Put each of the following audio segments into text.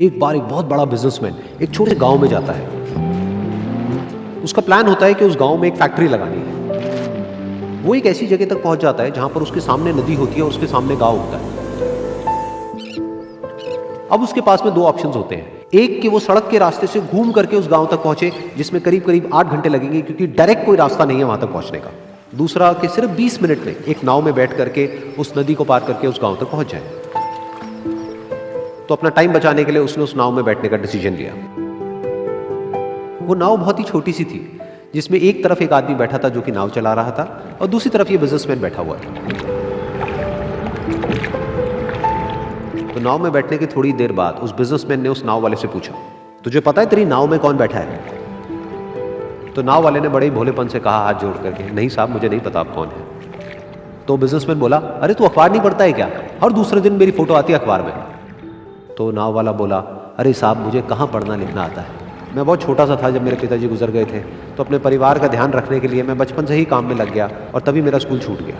एक बार एक बहुत बड़ा बिजनेसमैन एक छोटे गांव में जाता है। उसका प्लान होता है कि उस गांव में एक फैक्ट्री लगानी है। वो एक ऐसी जगह तक पहुंच जाता है जहां पर उसके सामने नदी होती है और उसके सामने गांव होता है। अब उसके पास में दो ऑप्शंस होते हैं। एक कि वो सड़क के रास्ते से घूम करके उस गांव तक पहुंचे, जिसमें करीब करीब 8 घंटे लगेंगे, क्योंकि डायरेक्ट कोई रास्ता नहीं है वहां तक पहुंचने का। दूसरा कि सिर्फ 20 मिनट में एक नाव में बैठ करके उस नदी को पार करके उस गांव तक पहुंच जाए। तो अपना टाइम बचाने के लिए उसने उस नाव में बैठने का डिसीजन लिया। वो नाव बहुत ही छोटी सी थी, जिसमें एक तरफ एक आदमी बैठा था जो कि नाव चला रहा था और दूसरी तरफ ये बिजनेसमैन बैठा हुआ था। तो नाव में बैठने की थोड़ी देर बाद उस बिजनेसमैन ने उस नाव वाले से पूछा, तुझे पता है तेरी नाव में कौन बैठा है? तो नाव वाले ने बड़े ही भोलेपन से कहा हाथ जोड़ करके, नहीं साहब मुझे नहीं पता आप कौन है। तो बिजनेसमैन बोला, अरे तू अखबार नहीं पढ़ता है क्या? हर दूसरे दिन मेरी फोटो आती है अखबार में। तो नाव वाला बोला, अरे साहब मुझे कहाँ पढ़ना लिखना आता है, मैं बहुत छोटा सा था जब मेरे पिताजी गुजर गए थे, तो अपने परिवार का ध्यान रखने के लिए मैं बचपन से ही काम में लग गया और तभी मेरा स्कूल छूट गया।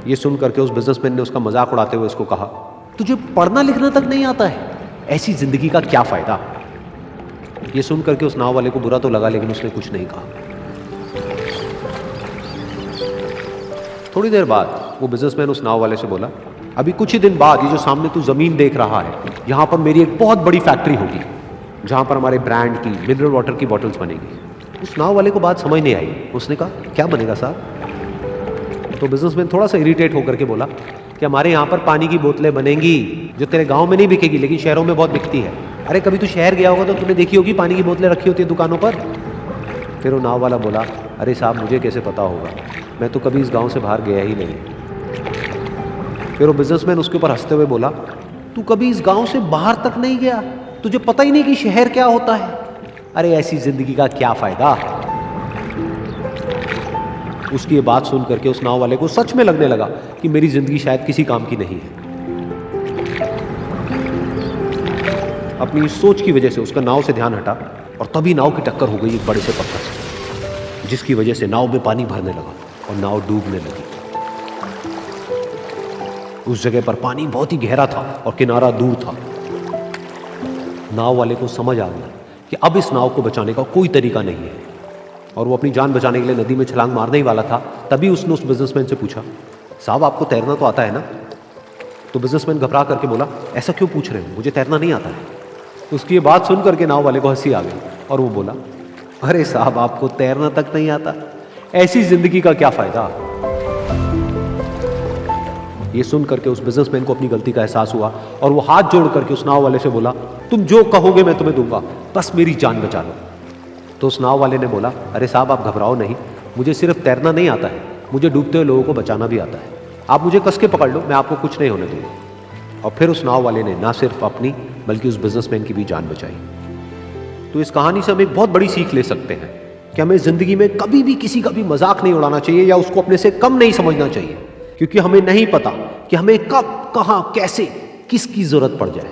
ये सुन करके उस बिजनेसमैन ने उसका मजाक उड़ाते हुए उसको कहा, तुझे पढ़ना लिखना तक नहीं आता है, ऐसी जिंदगी का क्या फायदा? ये सुन करके उस नाव वाले को बुरा तो लगा, लेकिन उसने कुछ नहीं कहा। थोड़ी देर बाद वो बिजनेसमैन उस नाव वाले से बोला, अभी कुछ ही दिन बाद ये जो सामने तू जमीन देख रहा है, यहां पर मेरी एक बहुत बड़ी फैक्ट्री होगी जहां पर हमारे ब्रांड की मिनरल वाटर की बॉटल्स बनेगी। उस नाव वाले को बात समझ नहीं आई। उसने कहा, क्या बनेगा साहब? तो बिजनेसमैन थोड़ा सा इरिटेट होकर के बोला कि हमारे यहाँ पर पानी की बोतलें बनेंगी जो तेरे गांव में नहीं बिकेगी, लेकिन शहरों में बहुत बिकती है। अरे कभी तू शहर गया होगा तो तूने देखी होगी पानी की बोतलें रखी होती है दुकानों पर। फिर वो नाव वाला बोला, अरे साहब मुझे कैसे पता होगा, मैं तो कभी इस गाँव से बाहर गया ही नहीं। फिर वो बिजनेसमैन उसके ऊपर हंसते हुए बोला, तू कभी इस गांव से बाहर तक नहीं गया, तुझे पता ही नहीं कि शहर क्या होता है? अरे ऐसी जिंदगी का क्या फायदा? उसकी ये बात सुन करके उस नाव वाले को सच में लगने लगा कि मेरी जिंदगी शायद किसी काम की नहीं है। अपनी सोच की वजह से उसका नाव से ध्यान हटा और तभी नाव की टक्कर हो गई एक बड़े से पत्थर से, जिसकी वजह से नाव में पानी भरने लगा और नाव डूबने लगी। उस जगह पर पानी बहुत ही गहरा था और किनारा दूर था। नाव वाले को समझ आ गया कि अब इस नाव को बचाने का कोई तरीका नहीं है और वो अपनी जान बचाने के लिए नदी में छलांग मारने ही वाला था। तभी उसने उस बिजनेसमैन से पूछा, साहब आपको तैरना तो आता है ना? तो बिजनेसमैन घबरा करके बोला, ऐसा क्यों पूछ रहे हैं, मुझे तैरना नहीं आता है। उसकी ये बात सुन करके नाव वाले को हंसी आ गई और वो बोला, अरे साहब आपको तैरना तक नहीं आता, ऐसी जिंदगी का क्या फायदा? ये सुन करके उस बिजनेसमैन को अपनी गलती का एहसास हुआ और वो हाथ जोड़ करके उस नाव वाले से बोला, तुम जो कहोगे मैं तुम्हें दूंगा, बस मेरी जान बचा लो। तो उस नाव वाले ने बोला, अरे साहब आप घबराओ नहीं, मुझे सिर्फ तैरना नहीं आता है, मुझे डूबते हुए लोगों को बचाना भी आता है। आप मुझे कस के पकड़ लो, मैं आपको कुछ नहीं होने दूंगा। और फिर उस नाव वाले ने ना सिर्फ अपनी बल्कि उस बिजनेसमैन की भी जान बचाई। तो इस कहानी से हम एक बहुत बड़ी सीख ले सकते हैं कि हमें जिंदगी में कभी भी किसी का भी मजाक नहीं उड़ाना चाहिए या उसको अपने से कम नहीं समझना चाहिए, क्योंकि हमें नहीं पता कि हमें कब, कहां, कैसे, किसकी जरूरत पड़ जाए।